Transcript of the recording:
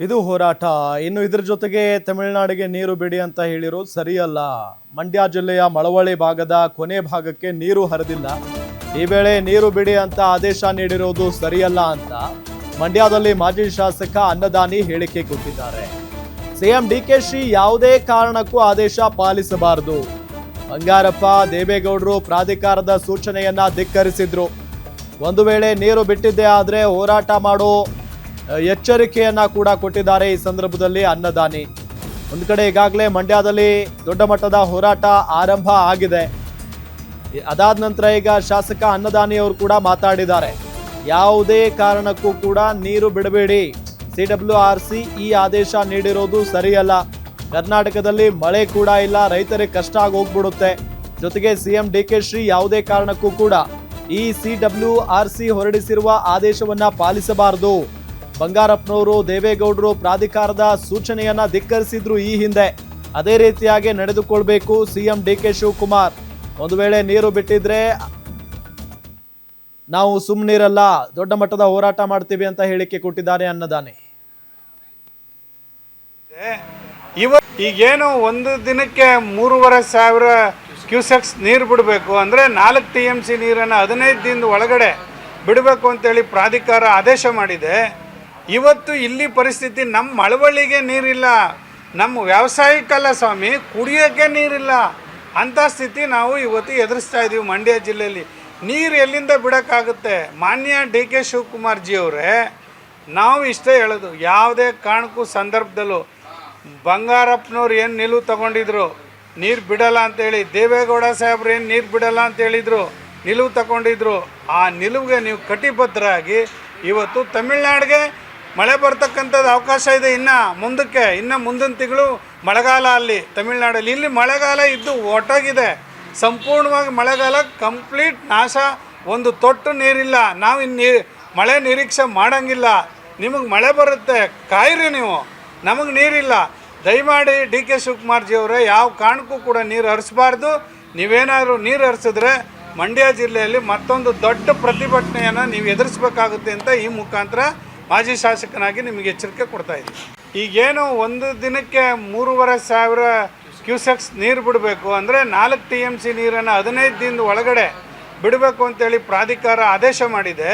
ಇದು ಹೋರಾಟ. ಇನ್ನು ಇದರ ಜೊತೆಗೆ ತಮಿಳುನಾಡಿಗೆ ನೀರು ಬಿಡಿ ಅಂತ ಹೇಳಿರೋದು ಸರಿಯಲ್ಲ. ಮಂಡ್ಯ ಜಿಲ್ಲೆಯ ಮಳವಳ್ಳಿ ಭಾಗದ ಕೊನೆ ಭಾಗಕ್ಕೆ ನೀರು ಹರಿದಿಲ್ಲ. ಈ ವೇಳೆ ನೀರು ಬಿಡಿ ಅಂತ ಆದೇಶ ನೀಡಿರೋದು ಸರಿಯಲ್ಲ ಅಂತ ಮಂಡ್ಯದಲ್ಲಿ ಮಾಜಿ ಶಾಸಕ ಅನ್ನದಾನಿ ಹೇಳಿಕೆ ಕೊಟ್ಟಿದ್ದಾರೆ. ಸಿಎಂ ಡಿಕೆಶಿ ಯಾವುದೇ ಕಾರಣಕ್ಕೂ ಆದೇಶ ಪಾಲಿಸಬಾರದು. ಬಂಗಾರಪ್ಪ ದೇವೇಗೌಡರು ಪ್ರಾಧಿಕಾರದ ಸೂಚನೆಯನ್ನ ಧಿಕ್ಕರಿಸಿದ್ರು. ಒಂದು ವೇಳೆ ನೀರು ಬಿಟ್ಟಿದ್ದೇ ಆದ್ರೆ ಹೋರಾಟ ಮಾಡೋ ಎಚ್ಚರಿಕೆಯನ್ನ ಕೂಡ ಕೊಟ್ಟಿದ್ದಾರೆ. ಈ ಸಂದರ್ಭದಲ್ಲಿ ಅನ್ನದಾನಿ ಒಂದು ಕಡೆ ಈಗಾಗಲೇ ಮಂಡ್ಯದಲ್ಲಿ ದೊಡ್ಡ ಮಟ್ಟದ ಹೋರಾಟ ಆರಂಭ ಆಗಿದೆ. ಅದಾದ ನಂತರ ಈಗ ಶಾಸಕ ಅನ್ನದಾನಿ ಅವರು ಕೂಡ ಮಾತಾಡಿದ್ದಾರೆ. ಯಾವುದೇ ಕಾರಣಕ್ಕೂ ಕೂಡ ನೀರು ಬಿಡಬೇಡಿ, CWRC ಈ ಆದೇಶ ನೀಡಿರೋದು ಸರಿಯಲ್ಲ. ಕರ್ನಾಟಕದಲ್ಲಿ ಮಳೆ ಕೂಡ ಇಲ್ಲ, ರೈತರಿಗೆ ಕಷ್ಟ ಆಗಿ ಹೋಗ್ಬಿಡುತ್ತೆ. ಜೊತೆಗೆ ಸಿಎಂ ಡಿಕೆಶಿ ಯಾವುದೇ ಕಾರಣಕ್ಕೂ ಕೂಡ ಈ CWRC ಹೊರಡಿಸಿರುವ ಆದೇಶವನ್ನ ಪಾಲಿಸಬಾರದು. ಬಂಗಾರಪ್ಪನವರು ದೇವೇಗೌಡರು ಪ್ರಾಧಿಕಾರದ ಸೂಚನೆಯನ್ನ ಧಿಕ್ಕರಿಸಿದ್ರು ಈ ಹಿಂದೆ. ಅದೇ ರೀತಿಯಾಗಿ ನಡೆದುಕೊಳ್ಬೇಕು ಸಿಎಂ DK ಶಿವಕುಮಾರ್. ಒಂದು ವೇಳೆ ನೀರು ಬಿಟ್ಟಿದ್ರೆ ನಾವು ಸುಮ್ಮನಿರಲ್ಲ, ದೊಡ್ಡ ಮಟ್ಟದ ಹೋರಾಟ ಮಾಡ್ತೀವಿ ಅಂತ ಹೇಳಿಕೆ ಕೊಟ್ಟಿದ್ದಾರೆ ಅನ್ನದಾನಿ. ಈಗೇನು ಒಂದು ದಿನಕ್ಕೆ 3,500 ಕ್ಯೂಸೆಕ್ಸ್ ನೀರು ಬಿಡಬೇಕು ಅಂದರೆ 4 TMC ನೀರನ್ನು 15 ದಿನದ ಒಳಗಡೆ ಬಿಡಬೇಕು ಅಂತೇಳಿ ಪ್ರಾಧಿಕಾರ ಆದೇಶ ಮಾಡಿದೆ. ಇವತ್ತು ಇಲ್ಲಿ ಪರಿಸ್ಥಿತಿ ನಮ್ಮ ಮಳವಳ್ಳಿಗೆ ನೀರಿಲ್ಲ, ನಮ್ಮ ವ್ಯವಸಾಯಕ್ಕಲ್ಲ ಸ್ವಾಮಿ, ಕುಡಿಯೋಕ್ಕೆ ನೀರಿಲ್ಲ. ಅಂಥ ಸ್ಥಿತಿ ನಾವು ಇವತ್ತು ಎದುರಿಸ್ತಾ ಇದ್ದೀವಿ ಮಂಡ್ಯ ಜಿಲ್ಲೆಯಲ್ಲಿ. ನೀರು ಎಲ್ಲಿಂದ ಬಿಡೋಕ್ಕಾಗುತ್ತೆ? ಮಾನ್ಯ DK ಶಿವಕುಮಾರ್ ಜಿ ಅವರೇ, ನಾವು ಇಷ್ಟೇ ಹೇಳೋದು, ಯಾವುದೇ ಕಾರಣಕ್ಕೂ ಸಂದರ್ಭದಲ್ಲೂ ಬಂಗಾರಪ್ಪನವ್ರು ಏನು ನಿಲುವು ತಗೊಂಡಿದ್ರು ನೀರು ಬಿಡಲ್ಲ ಅಂತೇಳಿ, ದೇವೇಗೌಡ ಸಾಹೇಬ್ರು ಏನು ನೀರು ಬಿಡಲ್ಲ ಅಂತ ಹೇಳಿದರು, ನಿಲುವು ತಗೊಂಡಿದ್ರು, ಆ ನಿಲುವಿಗೆ ನೀವು ಕಟಿಬದ್ಧರಾಗಿ ಇವತ್ತು ತಮಿಳ್ನಾಡಿಗೆ ಮಳೆ ಬರ್ತಕ್ಕಂಥದ್ದು ಅವಕಾಶ ಇದೆ. ಇನ್ನು ಮುಂದಕ್ಕೆ, ಇನ್ನು ಮುಂದಿನ ತಿಂಗಳು ಮಳೆಗಾಲ ಅಲ್ಲಿ ತಮಿಳ್ನಾಡಲ್ಲಿ. ಇಲ್ಲಿ ಮಳೆಗಾಲ ಇದ್ದು ಒಟ್ಟಾಗಿದೆ, ಸಂಪೂರ್ಣವಾಗಿ ಮಳೆಗಾಲ ಕಂಪ್ಲೀಟ್ ನಾಶ. ಒಂದು ತೊಟ್ಟು ನೀರಿಲ್ಲ. ನಾವು ಇನ್ನು ಮಳೆ ನಿರೀಕ್ಷೆ ಮಾಡೋಂಗಿಲ್ಲ. ನಿಮಗೆ ಮಳೆ ಬರುತ್ತೆ, ಕಾಯಿರಿ ನೀವು, ನಮಗೆ ನೀರಿಲ್ಲ. ದಯಮಾಡಿ DK ಶಿವಕುಮಾರ್ ಜಿ ಅವರೇ, ಯಾವ ಕಾರಣಕ್ಕೂ ಕೂಡ ನೀರು ಹರಿಸಬಾರ್ದು. ನೀವೇನಾದರೂ ನೀರು ಹರಿಸಿದ್ರೆ ಮಂಡ್ಯ ಜಿಲ್ಲೆಯಲ್ಲಿ ಮತ್ತೊಂದು ದೊಡ್ಡ ಪ್ರತಿಭಟನೆಯನ್ನು ನೀವು ಎದುರಿಸಬೇಕಾಗುತ್ತೆ ಅಂತ ಈ ಮುಖಾಂತರ ಮಾಜಿ ಶಾಸಕನಾಗಿ ನಿಮಗೆ ಎಚ್ಚರಿಕೆ ಕೊಡ್ತಾ ಇದ್ದೀವಿ. ಈಗೇನು ಒಂದು ದಿನಕ್ಕೆ 3,500 ಕ್ಯೂಸೆಕ್ಸ್ ನೀರು ಬಿಡಬೇಕು ಅಂದರೆ 4 TMC ನೀರನ್ನು 15 ದಿನದ ಒಳಗಡೆ ಬಿಡಬೇಕು ಅಂತೇಳಿ ಪ್ರಾಧಿಕಾರ ಆದೇಶ ಮಾಡಿದೆ.